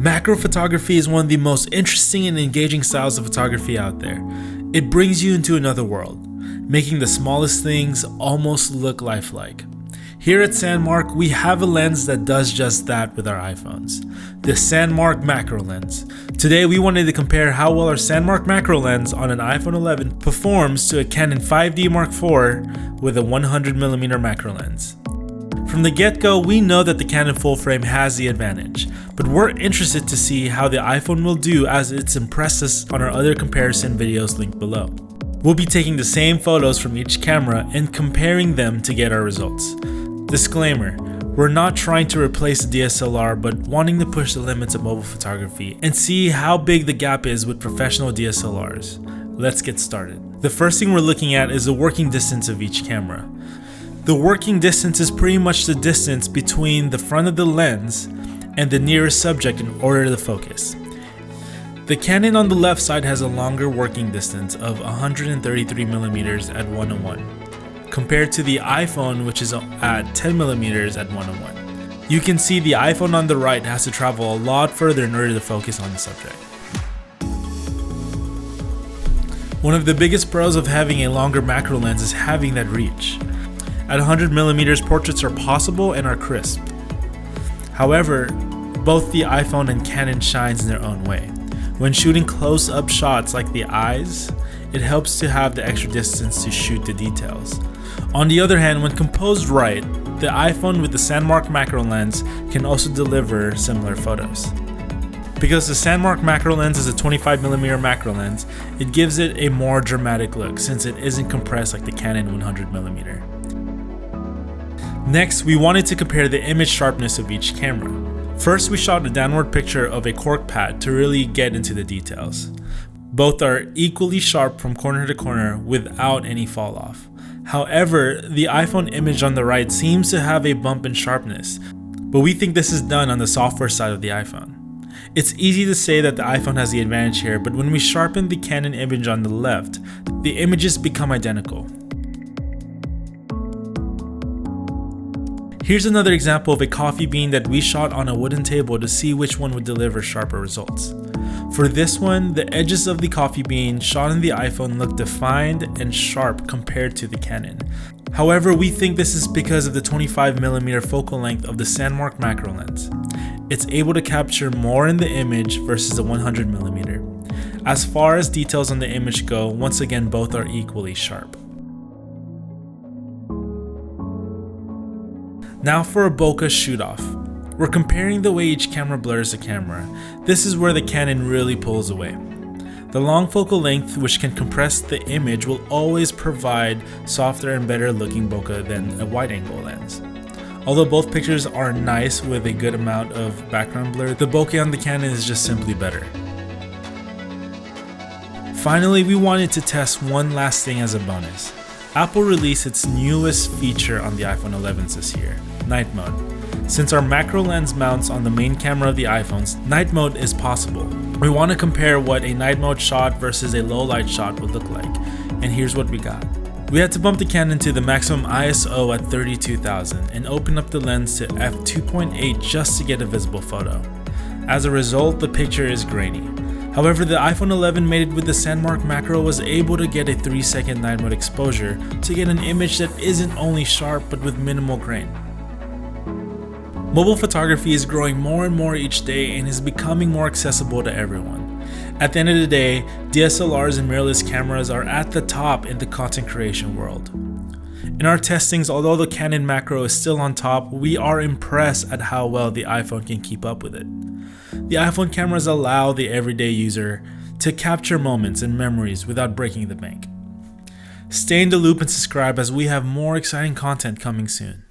Macro photography is one of the most interesting and engaging styles of photography out there. It brings you into another world, making the smallest things almost look lifelike. Here at SANDMARC, we have a lens that does just that with our iPhones, the SANDMARC Macro lens. Today we wanted to compare how well our SANDMARC Macro lens on an iPhone 11 performs to a Canon 5D Mark IV with a 100mm macro lens. From the get-go, we know that the Canon full frame has the advantage, but we're interested to see how the iPhone will do as it's impressed us on our other comparison videos linked below. We'll be taking the same photos from each camera and comparing them to get our results. Disclaimer, we're not trying to replace the DSLR, but wanting to push the limits of mobile photography and see how big the gap is with professional DSLRs. Let's get started. The first thing we're looking at is the working distance of each camera. The working distance is pretty much the distance between the front of the lens and the nearest subject in order to focus. The Canon on the left side has a longer working distance of 133mm at 1:1, compared to the iPhone, which is at 10mm at 1:1. You can see the iPhone on the right has to travel a lot further in order to focus on the subject. One of the biggest pros of having a longer macro lens is having that reach. At 100mm, portraits are possible and are crisp. However, both the iPhone and Canon shines in their own way. When shooting close-up shots like the eyes, it helps to have the extra distance to shoot the details. On the other hand, when composed right, the iPhone with the SANDMARC Macro lens can also deliver similar photos. Because the SANDMARC Macro lens is a 25mm macro lens, it gives it a more dramatic look since it isn't compressed like the Canon 100mm. Next, we wanted to compare the image sharpness of each camera. First, we shot a downward picture of a cork pad to really get into the details. Both are equally sharp from corner to corner without any fall off. However, the iPhone image on the right seems to have a bump in sharpness, but we think this is done on the software side of the iPhone. It's easy to say that the iPhone has the advantage here, but when we sharpen the Canon image on the left, the images become identical. Here's another example of a coffee bean that we shot on a wooden table to see which one would deliver sharper results. For this one, the edges of the coffee bean shot in the iPhone look defined and sharp compared to the Canon. However, we think this is because of the 25mm focal length of the SANDMARC Macro lens. It's able to capture more in the image versus the 100mm. As far as details on the image go, once again both are equally sharp. Now for a bokeh shoot-off. We're comparing the way each camera blurs the camera. This is where the Canon really pulls away. The long focal length, which can compress the image, will always provide softer and better looking bokeh than a wide-angle lens. Although both pictures are nice with a good amount of background blur, the bokeh on the Canon is just simply better. Finally, we wanted to test one last thing as a bonus. Apple released its newest feature on the iPhone 11s this year, night mode. Since our macro lens mounts on the main camera of the iPhones, night mode is possible. We want to compare what a night mode shot versus a low light shot would look like, and here's what we got. We had to bump the Canon to the maximum ISO at 32,000 and open up the lens to f2.8 just to get a visible photo. As a result, the picture is grainy. However, the iPhone 11 mated with the SANDMARC Macro was able to get a 3-second night mode exposure to get an image that isn't only sharp but with minimal grain. Mobile photography is growing more and more each day and is becoming more accessible to everyone. At the end of the day, DSLRs and mirrorless cameras are at the top in the content creation world. In our testings, although the Canon Macro is still on top, we are impressed at how well the iPhone can keep up with it. The iPhone cameras allow the everyday user to capture moments and memories without breaking the bank. Stay in the loop and subscribe as we have more exciting content coming soon.